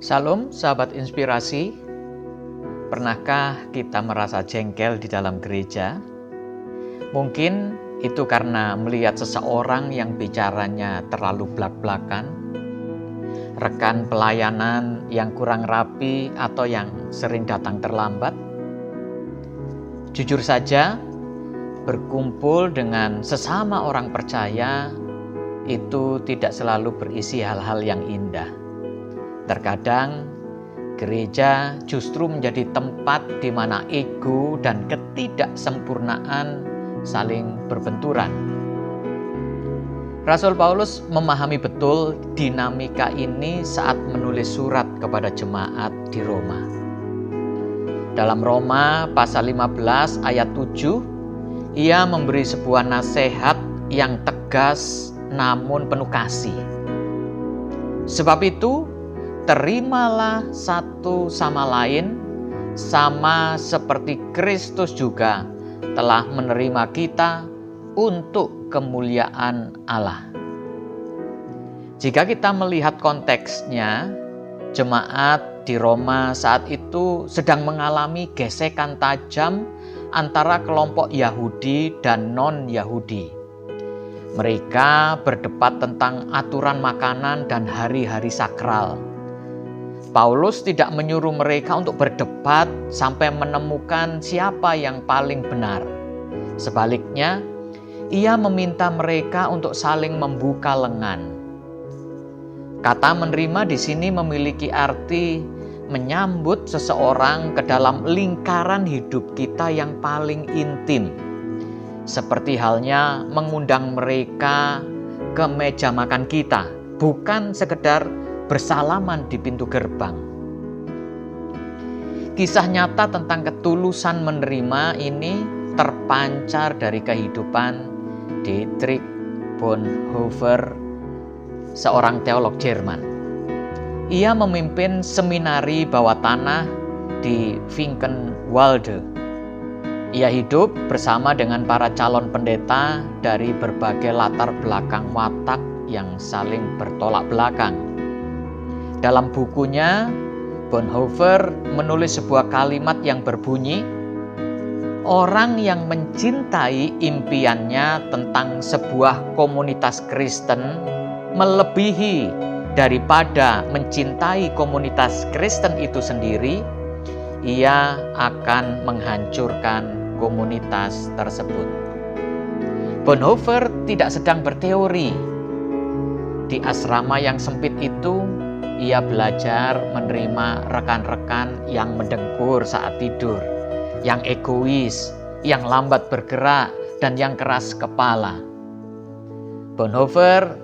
Salam sahabat inspirasi, pernahkah kita merasa jengkel di dalam gereja? Mungkin itu karena melihat seseorang yang bicaranya terlalu blak-blakan, rekan pelayanan yang kurang rapi atau yang sering datang terlambat. Jujur saja, berkumpul dengan sesama orang percaya itu tidak selalu berisi hal-hal yang indah. Terkadang gereja justru menjadi tempat di mana ego dan ketidaksempurnaan saling berbenturan. Rasul Paulus memahami betul dinamika ini saat menulis surat kepada jemaat di Roma. Dalam Roma pasal 15 ayat 7, ia memberi sebuah nasihat yang tegas namun penuh kasih. Sebab itu, terimalah satu sama lain, sama seperti Kristus juga telah menerima kita untuk kemuliaan Allah. Jika kita melihat konteksnya, jemaat di Roma saat itu sedang mengalami gesekan tajam antara kelompok Yahudi dan non-Yahudi. Mereka berdebat tentang aturan makanan dan hari-hari sakral. Paulus tidak menyuruh mereka untuk berdebat sampai menemukan siapa yang paling benar. Sebaliknya, ia meminta mereka untuk saling membuka lengan. Kata menerima di sini memiliki arti menyambut seseorang ke dalam lingkaran hidup kita yang paling intim. Seperti halnya mengundang mereka ke meja makan kita, bukan sekedar bersalaman di pintu gerbang. Kisah nyata tentang ketulusan menerima ini terpancar dari kehidupan Dietrich Bonhoeffer, seorang teolog Jerman. Ia memimpin seminari bawah tanah di Finkenwalde. Ia hidup bersama dengan para calon pendeta dari berbagai latar belakang watak yang saling bertolak belakang. Dalam bukunya, Bonhoeffer menulis sebuah kalimat yang berbunyi, "Orang yang mencintai impiannya tentang sebuah komunitas Kristen melebihi daripada mencintai komunitas Kristen itu sendiri, ia akan menghancurkan komunitas tersebut." Bonhoeffer tidak sedang berteori. Di asrama yang sempit itu, ia belajar menerima rekan-rekan yang mendengkur saat tidur, yang egois, yang lambat bergerak, dan yang keras kepala. Bonhoeffer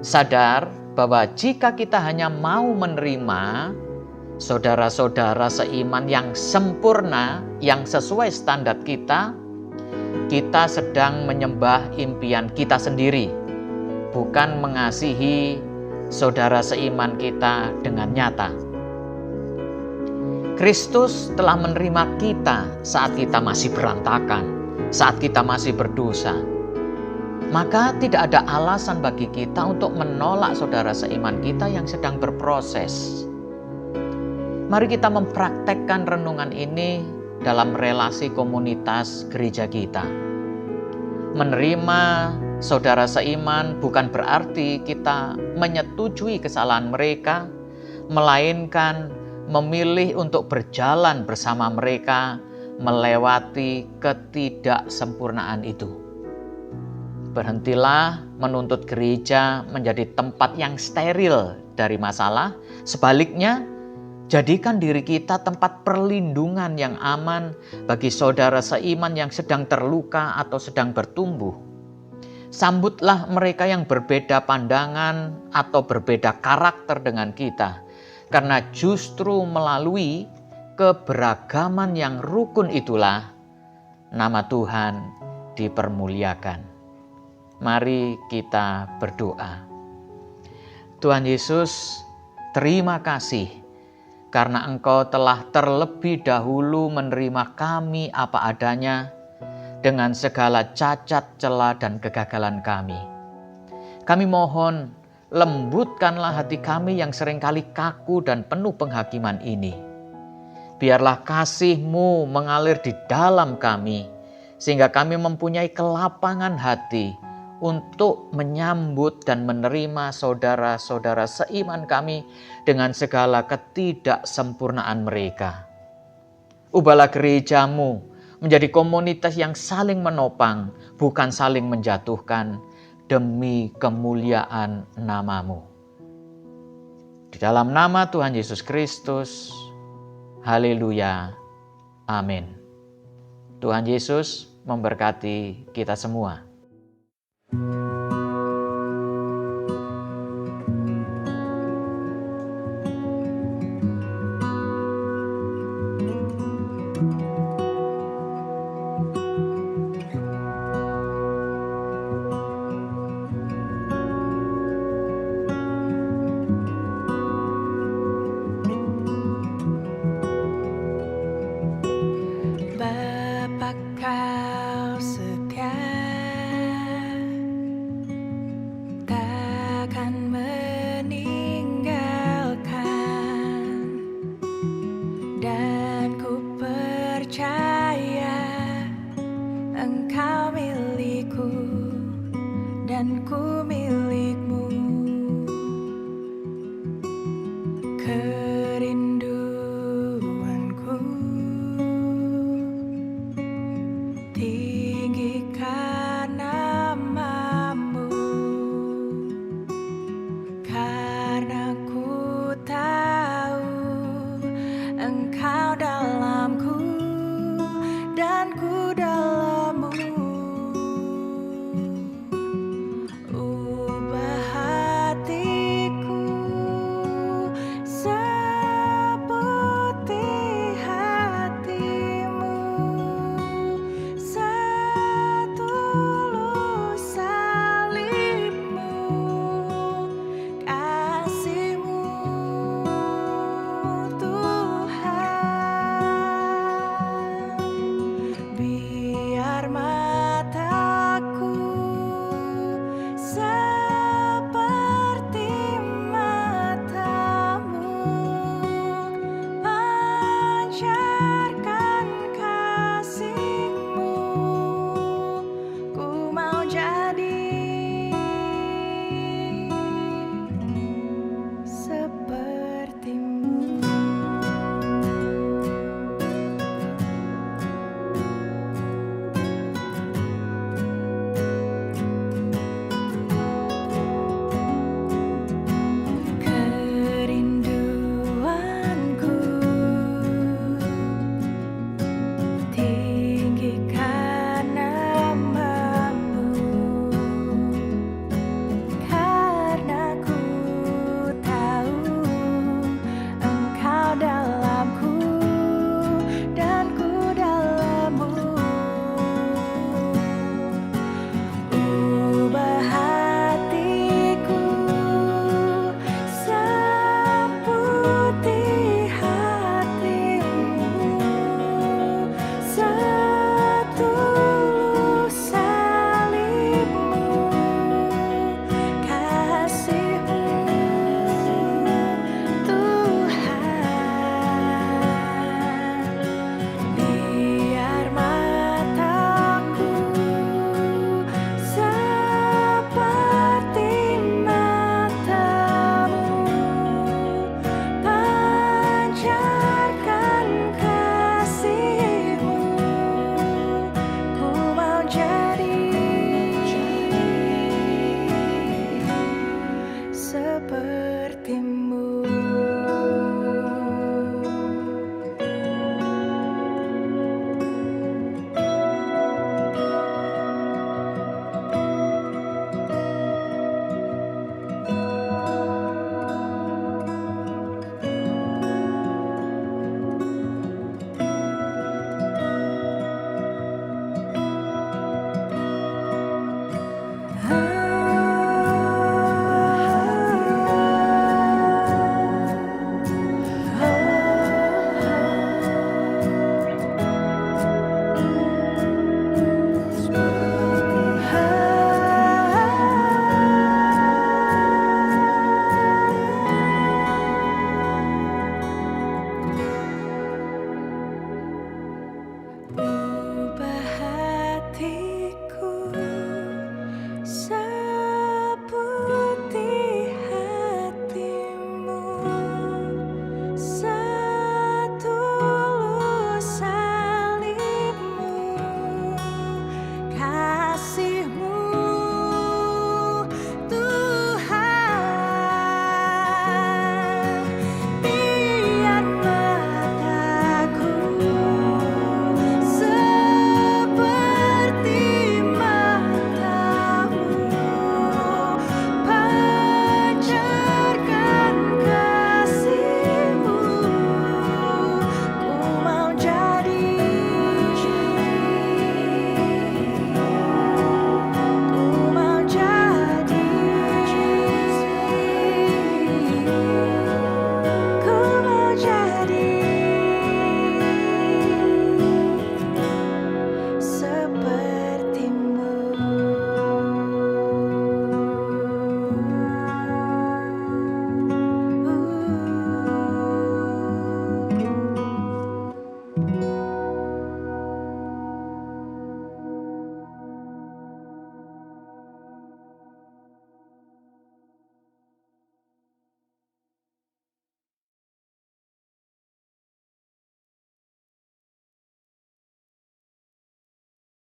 sadar bahwa jika kita hanya mau menerima saudara-saudara seiman yang sempurna, yang sesuai standar kita sedang menyembah impian kita sendiri, bukan mengasihi saudara seiman kita dengan nyata. Kristus telah menerima kita saat kita masih berantakan, saat kita masih berdosa. Maka tidak ada alasan bagi kita untuk menolak saudara seiman kita yang sedang berproses. Mari kita mempraktekkan renungan ini dalam relasi komunitas gereja kita. Menerima saudara seiman bukan berarti kita menyetujui kesalahan mereka, melainkan memilih untuk berjalan bersama mereka melewati ketidaksempurnaan itu. Berhentilah menuntut gereja menjadi tempat yang steril dari masalah. Sebaliknya, jadikan diri kita tempat perlindungan yang aman bagi saudara seiman yang sedang terluka atau sedang bertumbuh. Sambutlah mereka yang berbeda pandangan atau berbeda karakter dengan kita, karena justru melalui keberagaman yang rukun itulah nama Tuhan dipermuliakan. Mari kita berdoa. Tuhan Yesus, terima kasih karena Engkau telah terlebih dahulu menerima kami apa adanya dengan segala cacat, celah, dan kegagalan kami. Kami mohon lembutkanlah hati kami yang seringkali kaku dan penuh penghakiman ini. Biarlah kasih-Mu mengalir di dalam kami, sehingga kami mempunyai kelapangan hati untuk menyambut dan menerima saudara-saudara seiman kami dengan segala ketidaksempurnaan mereka. Ubahlah gereja-Mu menjadi komunitas yang saling menopang, bukan saling menjatuhkan, demi kemuliaan nama-Mu. Di dalam nama Tuhan Yesus Kristus, haleluya, amin. Tuhan Yesus memberkati kita semua.